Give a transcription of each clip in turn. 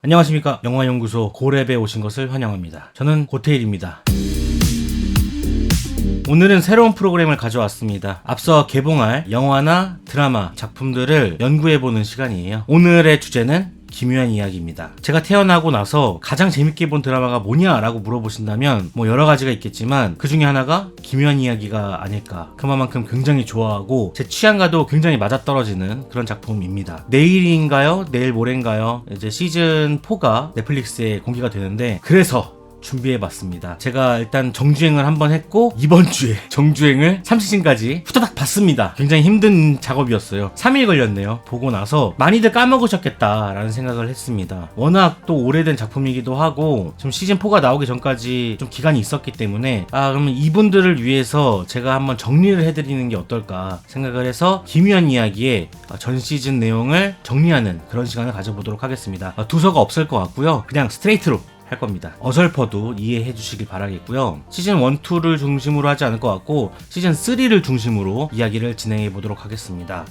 안녕하십니까. 영화연구소 고랩에 오신 것을 환영합니다. 저는 고테일입니다. 오늘은 새로운 프로그램을 가져왔습니다. 앞서 개봉할 영화나 드라마 작품들을 연구해보는 시간이에요. 오늘의 주제는 기묘한 이야기입니다. 제가 태어나고 나서 가장 재밌게 본 드라마가 뭐냐라고 물어보신다면 여러 가지가 있겠지만 그 중에 하나가 기묘한 이야기가 아닐까. 그만큼 굉장히 좋아하고 제 취향과도 굉장히 맞아떨어지는 그런 작품입니다. 내일인가요? 내일 모레인가요? 이제 시즌 4가 넷플릭스에 공개가 되는데 그래서 준비해봤습니다. 제가 일단 정주행을 한번 했고 이번 주에 정주행을 3시즌까지 후다닥 봤습니다. 굉장히 힘든 작업이었어요. 3일 걸렸네요. 보고 나서 많이들 까먹으셨겠다라는 생각을 했습니다. 워낙 또 오래된 작품이기도 하고 좀 시즌4가 나오기 전까지 좀 기간이 있었기 때문에 그러면 이분들을 위해서 제가 한번 정리를 해드리는 게 어떨까 생각을 해서 기묘한 이야기의 전 시즌 내용을 정리하는 그런 시간을 가져보도록 하겠습니다. 두서가 없을 것 같고요. 그냥 스트레이트로 할 겁니다. 어설퍼도 이해해 주시길 바라겠고요. 시즌 1, 2를 중심으로 하지 않을 것 같고 시즌 3를 중심으로 이야기를 진행해 보도록 하겠습니다.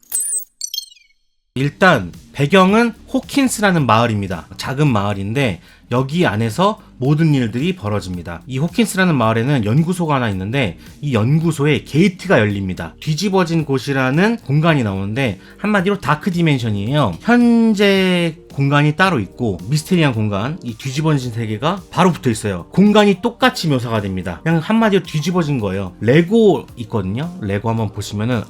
일단 배경은 호킨스라는 마을입니다. 작은 마을인데 여기 안에서 모든 일들이 벌어집니다. 이 호킨스라는 마을에는 연구소가 하나 있는데 이 연구소에 게이트가 열립니다. 뒤집어진 곳이라는 공간이 나오는데 한마디로 다크 디멘션이에요. 현재 공간이 따로 있고 미스테리한 공간, 이 뒤집어진 세계가 바로 붙어 있어요. 공간이 똑같이 묘사가 됩니다. 그냥 한마디로 뒤집어진 거예요. 레고 있거든요. 레고 한번 보시면은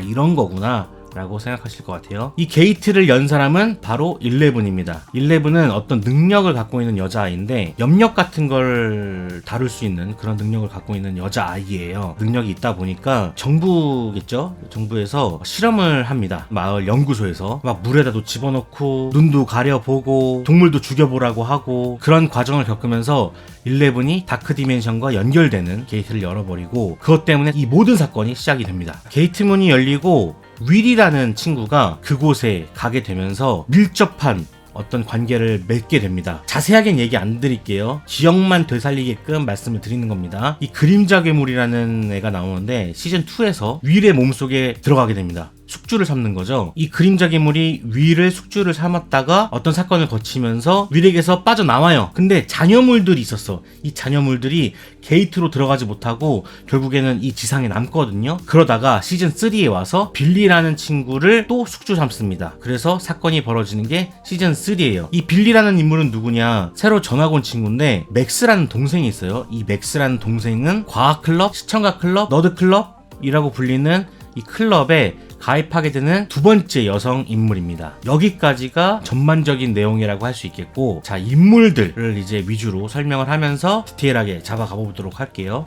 이런 거구나 라고 생각하실 것 같아요. 이 게이트를 연 사람은 바로 11입니다. 11은 어떤 능력을 갖고 있는 여자아이인데 염력 같은 걸 다룰 수 있는 그런 능력을 갖고 있는 여자아이예요. 능력이 있다 보니까 정부겠죠? 정부에서 실험을 합니다. 마을 연구소에서 막 물에다도 집어넣고 눈도 가려보고 동물도 죽여보라고 하고 그런 과정을 겪으면서 11이 다크 디멘션과 연결되는 게이트를 열어버리고 그것 때문에 이 모든 사건이 시작이 됩니다. 게이트 문이 열리고 윌이라는 친구가 그곳에 가게 되면서 밀접한 어떤 관계를 맺게 됩니다. 자세하게는 얘기 안 드릴게요. 기억만 되살리게끔 말씀을 드리는 겁니다. 이 그림자 괴물이라는 애가 나오는데 시즌2에서 윌의 몸속에 들어가게 됩니다. 숙주를 삼는 거죠. 이 그림자 괴물이 윌을 숙주를 삼았다가 어떤 사건을 거치면서 윌에게서 빠져나와요. 근데 잔여물들이 있었어. 이 잔여물들이 게이트로 들어가지 못하고 결국에는 이 지상에 남거든요. 그러다가 시즌 3에 와서 빌리라는 친구를 또 숙주 삼습니다. 그래서 사건이 벌어지는 게 시즌 3예요. 이 빌리라는 인물은 누구냐? 새로 전학 온 친구인데 맥스라는 동생이 있어요. 이 맥스라는 동생은 과학클럽, 시청가클럽, 너드클럽이라고 불리는 이 클럽에 가입하게 되는 두 번째 여성 인물입니다. 여기까지가 전반적인 내용이라고 할 수 있겠고, 자, 인물들을 이제 위주로 설명을 하면서 디테일하게 잡아가 보도록 할게요.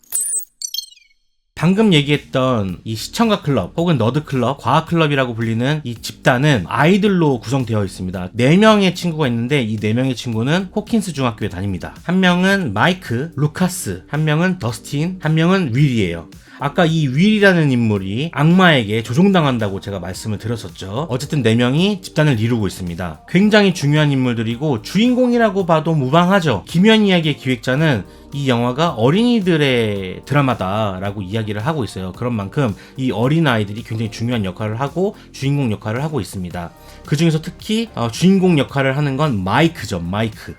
방금 얘기했던 이 시청가 클럽 혹은 너드 클럽, 과학 클럽이라고 불리는 이 집단은 아이들로 구성되어 있습니다. 4명의 친구가 있는데 이 4명의 친구는 호킨스 중학교에 다닙니다. 한 명은 마이크, 루카스, 한 명은 더스틴, 한 명은 윌이에요. 아까 이 윌이라는 인물이 악마에게 조종당한다고 제가 말씀을 드렸었죠. 어쨌든 4명이 집단을 이루고 있습니다. 굉장히 중요한 인물들이고 주인공이라고 봐도 무방하죠. 기묘한 이야기의 기획자는 이 영화가 어린이들의 드라마다라고 이야기를 하고 있어요. 그런 만큼 이 어린아이들이 굉장히 중요한 역할을 하고 주인공 역할을 하고 있습니다. 그 중에서 특히 주인공 역할을 하는 건 마이크죠.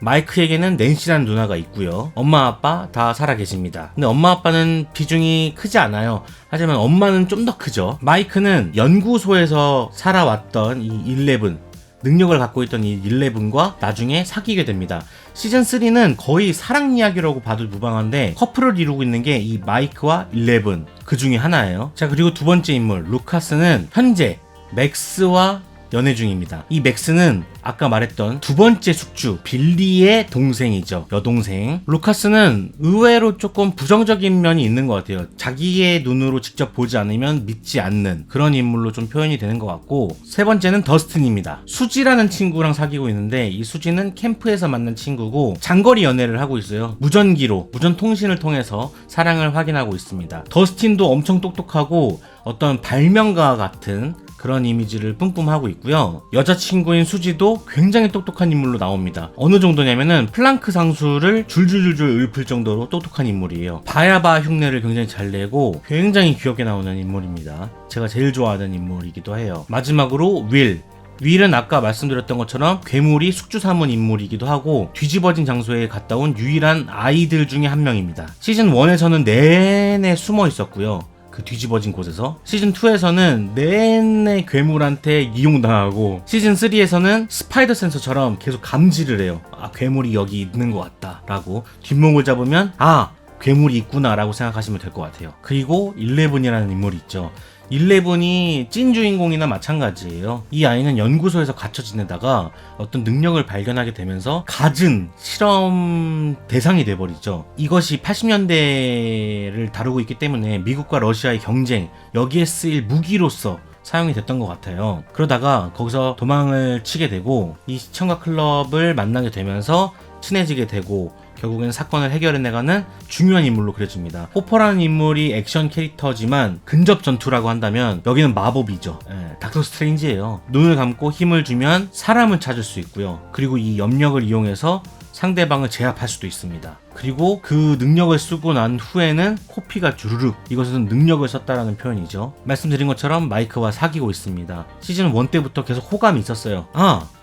마이크에게는 낸시라는 누나가 있고요. 엄마 아빠 다 살아계십니다. 근데 엄마 아빠는 비중이 크지 않아요. 하지만 엄마는 좀 더 크죠. 마이크는 연구소에서 살아왔던 이 11, 능력을 갖고 있던 이 11과 나중에 사귀게 됩니다. 시즌3는 거의 사랑 이야기라고 봐도 무방한데 커플을 이루고 있는 게 이 마이크와 11, 그 중에 하나예요. 자, 그리고 두 번째 인물 루카스는 현재 맥스와 연애 중입니다. 이 맥스는 아까 말했던 두 번째 숙주 빌리의 동생이죠. 여동생. 루카스는 의외로 조금 부정적인 면이 있는 것 같아요. 자기의 눈으로 직접 보지 않으면 믿지 않는 그런 인물로 좀 표현이 되는 것 같고, 세 번째는 더스틴입니다. 수지라는 친구랑 사귀고 있는데 이 수지는 캠프에서 만난 친구고 장거리 연애를 하고 있어요. 무전기로, 무전통신을 통해서 사랑을 확인하고 있습니다. 더스틴도 엄청 똑똑하고 어떤 발명가와 같은 그런 이미지를 뿜뿜하고 있고요. 여자친구인 수지도 굉장히 똑똑한 인물로 나옵니다. 어느 정도냐면은 플랑크 상수를 줄줄줄줄 읊을 정도로 똑똑한 인물이에요. 바야바 흉내를 굉장히 잘 내고 굉장히 귀엽게 나오는 인물입니다. 제가 제일 좋아하는 인물이기도 해요. 마지막으로 윌은 아까 말씀드렸던 것처럼 괴물이 숙주 삼은 인물이기도 하고 뒤집어진 장소에 갔다 온 유일한 아이들 중에 한 명입니다. 시즌 1에서는 내내 숨어 있었고요. 그 뒤집어진 곳에서 시즌 2에서는 내내 괴물한테 이용당하고 시즌 3에서는 스파이더 센서처럼 계속 감지를 해요. 아, 괴물이 여기 있는 것 같다 라고 뒷목을 잡으면 아, 괴물이 있구나 라고 생각하시면 될 것 같아요. 그리고 11이라는 인물이 있죠. 11이 찐 주인공이나 마찬가지예요. 이 아이는 연구소에서 갇혀 지내다가 어떤 능력을 발견하게 되면서 갖은 실험 대상이 돼버리죠. 이것이 80년대를 다루고 있기 때문에 미국과 러시아의 경쟁, 여기에 쓰일 무기로서 사용이 됐던 것 같아요. 그러다가 거기서 도망을 치게 되고 이 시청각 클럽을 만나게 되면서 친해지게 되고 결국엔 사건을 해결해내가는 중요한 인물로 그려집니다. 호퍼라는 인물이 액션 캐릭터지만 근접 전투라고 한다면 여기는 마법이죠. 닥터 스트레인지예요. 눈을 감고 힘을 주면 사람을 찾을 수 있고요. 그리고 이 염력을 이용해서 상대방을 제압할 수도 있습니다. 그리고 그 능력을 쓰고 난 후에는 코피가 주르륵, 이것은 능력을 썼다라는 표현이죠. 말씀드린 것처럼 마이크와 사귀고 있습니다. 시즌 1 때부터 계속 호감이 있었어요.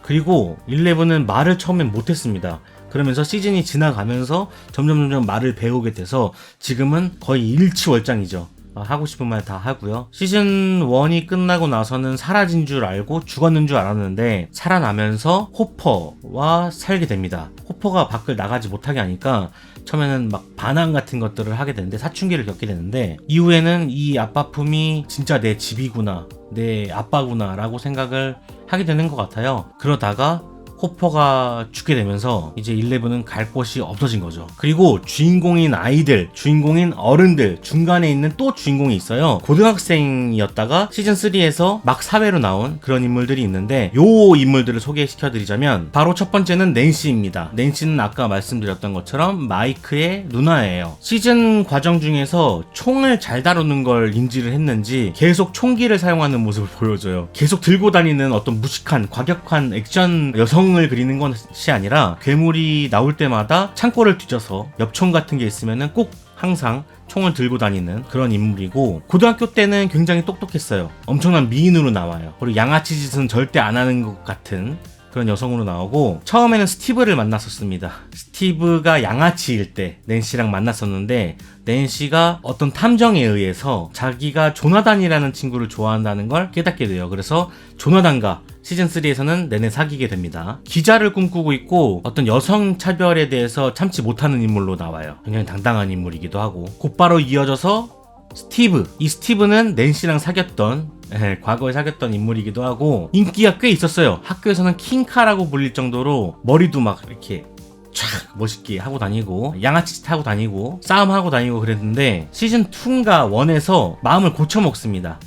그리고 11은 말을 처음엔 못했습니다. 그러면서 시즌이 지나가면서 점점 말을 배우게 돼서 지금은 거의 일치월장이죠. 하고 싶은 말 다 하고요. 시즌 1이 끝나고 나서는 사라진 줄 알고 죽었는 줄 알았는데 살아나면서 호퍼와 살게 됩니다. 호퍼가 밖을 나가지 못하게 하니까 처음에는 막 반항 같은 것들을 하게 되는데 사춘기를 겪게 되는데 이후에는 이 아빠품이 진짜 내 집이구나, 내 아빠구나 라고 생각을 하게 되는 것 같아요. 그러다가 호퍼가 죽게 되면서 이제 11은 갈 곳이 없어진 거죠. 그리고 주인공인 아이들, 주인공인 어른들, 중간에 있는 또 주인공이 있어요. 고등학생이었다가 시즌 3에서 막 사회로 나온 그런 인물들이 있는데 요 인물들을 소개시켜드리자면 바로 첫 번째는 낸시입니다. 낸시는 아까 말씀드렸던 것처럼 마이크의 누나예요. 시즌 과정 중에서 총을 잘 다루는 걸 인지를 했는지 계속 총기를 사용하는 모습을 보여줘요. 계속 들고 다니는 어떤 무식한 과격한 액션 여성을 그리는 것이 아니라 괴물이 나올 때마다 창고를 뒤져서 엽총 같은 게 있으면은 꼭 항상 총을 들고 다니는 그런 인물이고 고등학교 때는 굉장히 똑똑했어요. 엄청난 미인으로 나와요. 그리고 양아치 짓은 절대 안 하는 것 같은 그런 여성으로 나오고 처음에는 스티브를 만났었습니다. 스티브가 양아치일 때 낸시랑 만났었는데 낸시가 어떤 탐정에 의해서 자기가 조나단이라는 친구를 좋아한다는 걸 깨닫게 돼요. 그래서 조나단과 시즌3에서는 내내 사귀게 됩니다. 기자를 꿈꾸고 있고 어떤 여성 차별에 대해서 참지 못하는 인물로 나와요. 굉장히 당당한 인물이기도 하고 곧바로 이어져서 스티브. 이 스티브는 낸시랑 사귀었던 과거에 사귀었던 인물이기도 하고 인기가 꽤 있었어요. 학교에서는 킹카라고 불릴 정도로 머리도 막 이렇게 촥 멋있게 하고 다니고 양아치 짓 하고 다니고 싸움하고 다니고 그랬는데 시즌 2인가 1에서 마음을 고쳐먹습니다.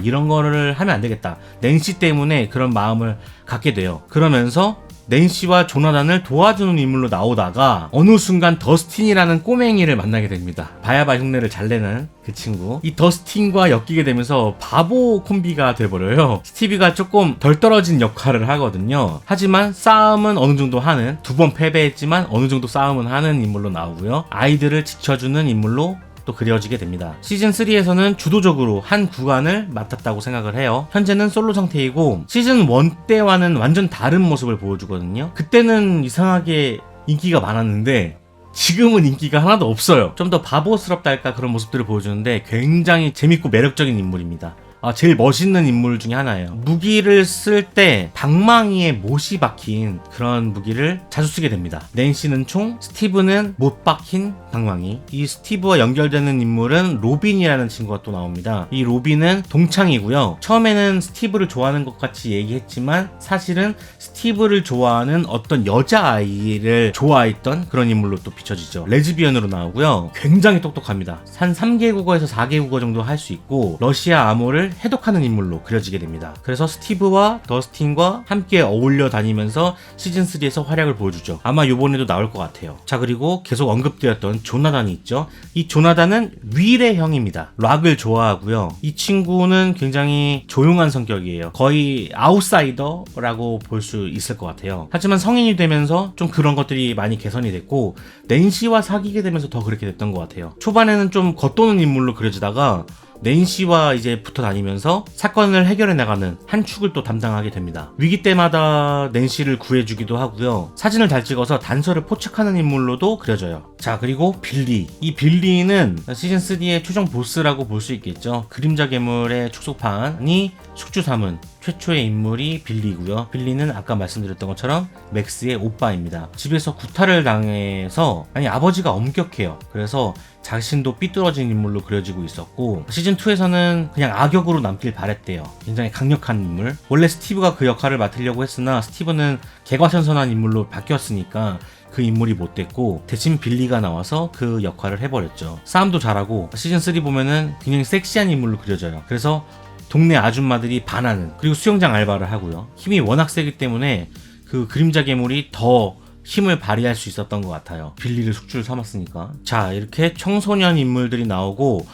이런 거를 하면 안 되겠다. 낸시 때문에 그런 마음을 갖게 돼요. 그러면서 낸시와 조나단을 도와주는 인물로 나오다가 어느 순간 더스틴이라는 꼬맹이를 만나게 됩니다. 바야바 흉내를 잘 내는 그 친구. 이 더스틴과 엮이게 되면서 바보 콤비가 돼버려요. 스티비가 조금 덜 떨어진 역할을 하거든요. 하지만 싸움은 어느 정도 하는, 2번 패배했지만 어느 정도 싸움은 하는 인물로 나오고요. 아이들을 지켜주는 인물로 또 그려지게 됩니다. 시즌3에서는 주도적으로 한 구간을 맡았다고 생각을 해요. 현재는 솔로 상태이고 시즌 1 때와는 완전 다른 모습을 보여주거든요. 그때는 이상하게 인기가 많았는데 지금은 인기가 하나도 없어요. 좀 더 바보스럽다 할까 그런 모습들을 보여주는데 굉장히 재밌고 매력적인 인물입니다. 제일 멋있는 인물 중에 하나예요. 무기를 쓸 때 방망이에 못이 박힌 그런 무기를 자주 쓰게 됩니다. 낸시는 총, 스티브는 못 박힌 방망이. 이 스티브와 연결되는 인물은 로빈이라는 친구가 또 나옵니다. 이 로빈은 동창이고요. 처음에는 스티브를 좋아하는 것 같이 얘기했지만 사실은 스티브를 좋아하는 어떤 여자아이를 좋아했던 그런 인물로 또 비춰지죠. 레즈비언으로 나오고요. 굉장히 똑똑합니다. 한 3개 국어에서 4개 국어 정도 할 수 있고 러시아 암호를 해독하는 인물로 그려지게 됩니다. 그래서 스티브와 더스틴과 함께 어울려 다니면서 시즌3에서 활약을 보여주죠. 아마 요번에도 나올 것 같아요. 자, 그리고 계속 언급되었던 조나단이 있죠. 이 조나단은 윌의 형입니다. 락을 좋아하고요. 이 친구는 굉장히 조용한 성격이에요. 거의 아웃사이더라고 볼 수 있을 것 같아요. 하지만 성인이 되면서 좀 그런 것들이 많이 개선이 됐고 낸시와 사귀게 되면서 더 그렇게 됐던 것 같아요. 초반에는 좀 겉도는 인물로 그려지다가 낸시와 이제 붙어 다니면서 사건을 해결해 나가는 한 축을 또 담당하게 됩니다. 위기 때마다 낸시를 구해주기도 하고요. 사진을 잘 찍어서 단서를 포착하는 인물로도 그려져요. 자, 그리고 빌리. 이 빌리는 시즌 3의 최종 보스라고 볼 수 있겠죠. 그림자 괴물의 축소판이 숙주 삼은 최초의 인물이 빌리고요. 빌리는 아까 말씀드렸던 것처럼 맥스의 오빠입니다. 집에서 구타를 당해서 아버지가 엄격해요. 그래서 자신도 삐뚤어진 인물로 그려지고 있었고, 시즌2에서는 그냥 악역으로 남길 바랬대요. 굉장히 강력한 인물. 원래 스티브가 그 역할을 맡으려고 했으나 스티브는 개과선선한 인물로 바뀌었으니까 그 인물이 못 됐고, 대신 빌리가 나와서 그 역할을 해버렸죠. 싸움도 잘하고 시즌3 보면은 굉장히 섹시한 인물로 그려져요. 그래서 동네 아줌마들이 반하는, 그리고 수영장 알바를 하고요. 힘이 워낙 세기 때문에 그 그림자 괴물이 더 힘을 발휘할 수 있었던 것 같아요. 빌리를 숙주를 삼았으니까. 자, 이렇게 청소년 인물들이 나오고,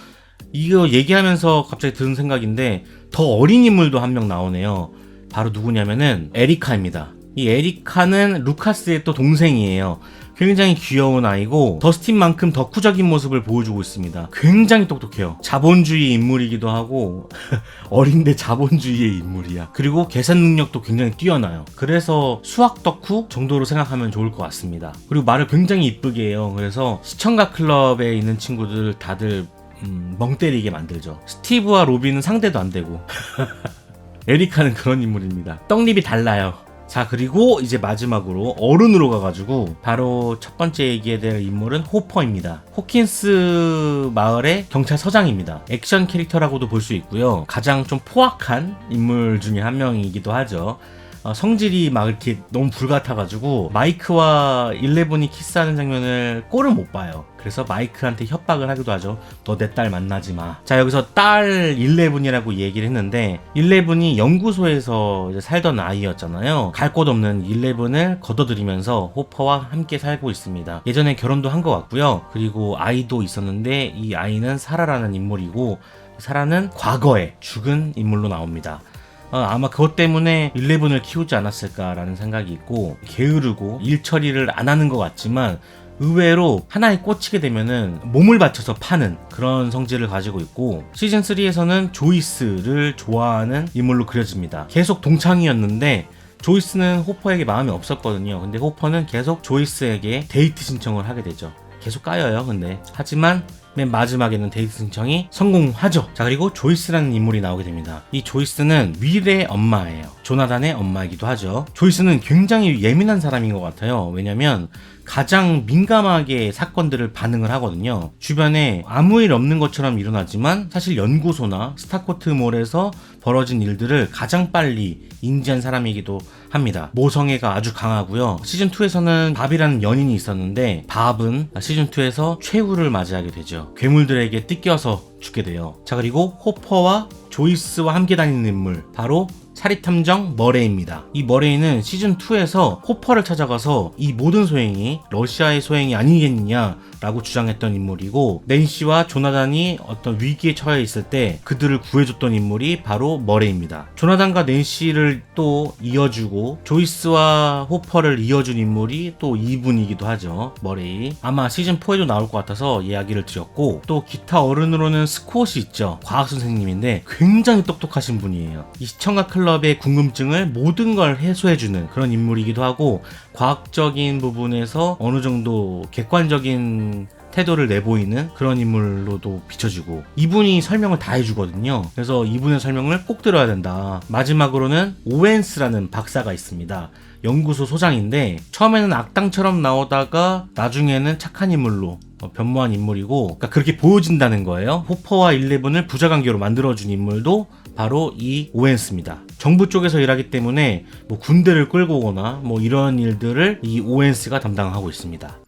이거 얘기하면서 갑자기 드는 생각인데 더 어린 인물도 한 명 나오네요. 바로 누구냐면은 에리카입니다. 이 에리카는 루카스의 또 동생이에요. 굉장히 귀여운 아이고 더스틴만큼 덕후적인 모습을 보여주고 있습니다. 굉장히 똑똑해요. 자본주의 인물이기도 하고 어린데 자본주의의 인물이야. 그리고 계산 능력도 굉장히 뛰어나요. 그래서 수학 덕후 정도로 생각하면 좋을 것 같습니다. 그리고 말을 굉장히 이쁘게 해요. 그래서 시청가 클럽에 있는 친구들 다들 멍 때리게 만들죠. 스티브와 로빈은 상대도 안 되고 에리카는 그런 인물입니다. 떡잎이 달라요. 자, 그리고 이제 마지막으로 어른으로 가가지고 바로 첫 번째 얘기해야 될 인물은 호퍼입니다. 호킨스 마을의 경찰서장입니다. 액션 캐릭터라고도 볼 수 있고요. 가장 좀 포악한 인물 중에 한 명이기도 하죠. 성질이 막 이렇게 너무 불같아가지고 마이크와 11이 키스하는 장면을 꼴을 못 봐요. 그래서 마이크한테 협박을 하기도 하죠. 너 내 딸 만나지 마. 자, 여기서 딸 11이라고 얘기를 했는데 11이 연구소에서 이제 살던 아이였잖아요. 갈 곳 없는 11을 걷어들이면서 호퍼와 함께 살고 있습니다. 예전에 결혼도 한 것 같고요. 그리고 아이도 있었는데 이 아이는 사라라는 인물이고, 사라는 과거에 죽은 인물로 나옵니다. 아마 그것 때문에 11을 키우지 않았을까라는 생각이 있고, 게으르고 일 처리를 안 하는 것 같지만 의외로 하나에 꽂히게 되면은 몸을 바쳐서 파는 그런 성질을 가지고 있고, 시즌3에서는 조이스를 좋아하는 인물로 그려집니다. 계속 동창이었는데 조이스는 호퍼에게 마음이 없었거든요. 근데 호퍼는 계속 조이스에게 데이트 신청을 하게 되죠. 계속 까여요. 근데 하지만 맨 마지막에는 데이트 신청이 성공하죠. 자, 그리고 조이스라는 인물이 나오게 됩니다. 이 조이스는 윌의 엄마예요. 조나단의 엄마이기도 하죠. 조이스는 굉장히 예민한 사람인 것 같아요. 왜냐면 가장 민감하게 사건들을 반응을 하거든요. 주변에 아무 일 없는 것처럼 일어나지만 사실 연구소나 스타코트몰에서 벌어진 일들을 가장 빨리 인지한 사람이기도 합니다. 모성애가 아주 강하고요. 시즌2에서는 밥이라는 연인이 있었는데 밥은 시즌2에서 최후를 맞이하게 되죠. 괴물들에게 뜯겨서 죽게 돼요. 자, 그리고 호퍼와 조이스와 함께 다니는 인물, 바로 사립탐정 머레이입니다. 이 머레이는 시즌2에서 호퍼를 찾아가서 이 모든 소행이 러시아의 소행이 아니겠느냐라고 주장했던 인물이고, 낸시와 조나단이 어떤 위기에 처해 있을 때 그들을 구해줬던 인물이 바로 머레이입니다. 조나단과 낸시를 또 이어주고 조이스와 호퍼를 이어준 인물이 또 이분이기도 하죠. 머레이. 아마 시즌4에도 나올 것 같아서 이야기를 드렸고, 또 기타 어른으로는 스콧이 있죠. 과학 선생님인데 굉장히 똑똑하신 분이에요. 이 시청가 클럽의 궁금증을 모든 걸 해소해주는 그런 인물이기도 하고, 과학적인 부분에서 어느 정도 객관적인 태도를 내보이는 그런 인물로도 비춰지고, 이분이 설명을 다 해주거든요. 그래서 이분의 설명을 꼭 들어야 된다. 마지막으로는 오웬스라는 박사가 있습니다. 연구소 소장인데 처음에는 악당처럼 나오다가 나중에는 착한 인물로 변모한 인물이고, 그러니까 그렇게 보여진다는 거예요. 호퍼와 11을 부자관계로 만들어준 인물도 바로 이 오웬스입니다. 정부 쪽에서 일하기 때문에 뭐 군대를 끌고 오거나 뭐 이런 일들을 이 오웬스가 담당하고 있습니다.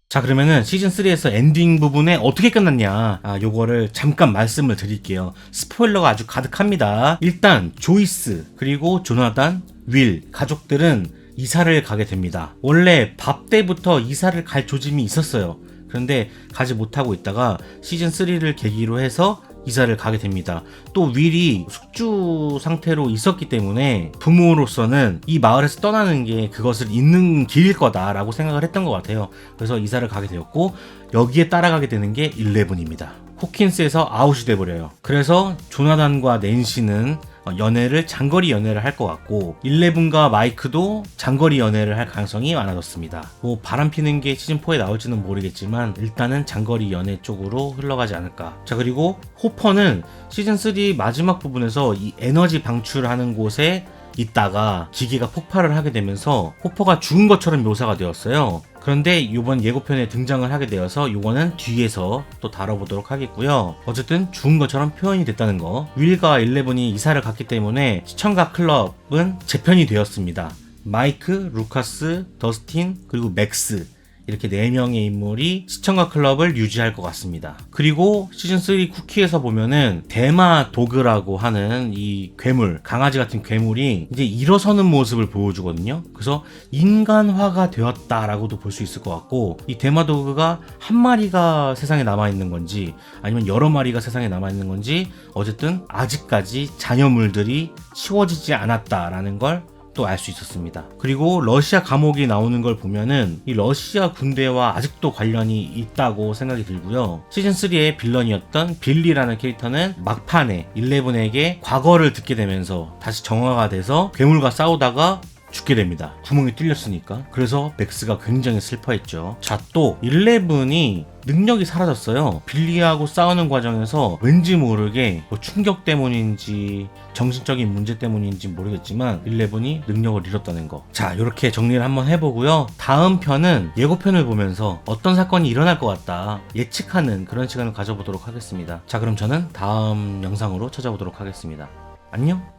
자, 그러면은 시즌3에서 엔딩 부분에 어떻게 끝났냐, 요거를 잠깐 말씀을 드릴게요. 스포일러가 아주 가득합니다. 일단 조이스 그리고 조나단, 윌 가족들은 이사를 가게 됩니다. 원래 밥 때부터 이사를 갈 조짐이 있었어요. 그런데 가지 못하고 있다가 시즌3를 계기로 해서 이사를 가게 됩니다. 또 윌이 숙주 상태로 있었기 때문에 부모로서는 이 마을에서 떠나는 게 그것을 잇는 길일 거다라고 생각을 했던 것 같아요. 그래서 이사를 가게 되었고, 여기에 따라가게 되는 게 11입니다. 호킨스에서 아웃이 돼버려요. 그래서 조나단과 낸시는 장거리 연애를 할 것 같고 11과 마이크도 장거리 연애를 할 가능성이 많아졌습니다. 뭐 바람피는 게 시즌4에 나올지는 모르겠지만 일단은 장거리 연애 쪽으로 흘러가지 않을까. 자, 그리고 호퍼는 시즌3 마지막 부분에서 이 에너지 방출하는 곳에 있다가 기계가 폭발을 하게 되면서 호퍼가 죽은 것처럼 묘사가 되었어요. 그런데 이번 예고편에 등장을 하게 되어서 이거는 뒤에서 또 다뤄보도록 하겠고요. 어쨌든 죽은 것처럼 표현이 됐다는 거. 윌과 11이 이사를 갔기 때문에 시청각 클럽은 재편이 되었습니다. 마이크, 루카스, 더스틴, 그리고 맥스, 이렇게 4명의 인물이 시청각 클럽을 유지할 것 같습니다. 그리고 시즌3 쿠키에서 보면은 대마 도그라고 하는 이 괴물, 강아지 같은 괴물이 이제 일어서는 모습을 보여주거든요. 그래서 인간화가 되었다라고도 볼 수 있을 것 같고, 이 대마 도그가 한 마리가 세상에 남아있는 건지 아니면 여러 마리가 세상에 남아있는 건지, 어쨌든 아직까지 잔여물들이 치워지지 않았다라는 걸 또 알 수 있었습니다. 그리고 러시아 감옥이 나오는 걸 보면은 이 러시아 군대와 아직도 관련이 있다고 생각이 들고요. 시즌3의 빌런이었던 빌리라는 캐릭터는 막판에 11에게 과거를 듣게 되면서 다시 정화가 돼서 괴물과 싸우다가 죽게 됩니다. 구멍이 뚫렸으니까. 그래서 맥스가 굉장히 슬퍼했죠. 자, 또 11이 능력이 사라졌어요. 빌리하고 싸우는 과정에서 왠지 모르게 뭐 충격 때문인지 정신적인 문제 때문인지 모르겠지만 11이 능력을 잃었다는 거. 자, 이렇게 정리를 한번 해보고요. 다음 편은 예고편을 보면서 어떤 사건이 일어날 것 같다 예측하는 그런 시간을 가져보도록 하겠습니다. 자, 그럼 저는 다음 영상으로 찾아오도록 하겠습니다. 안녕.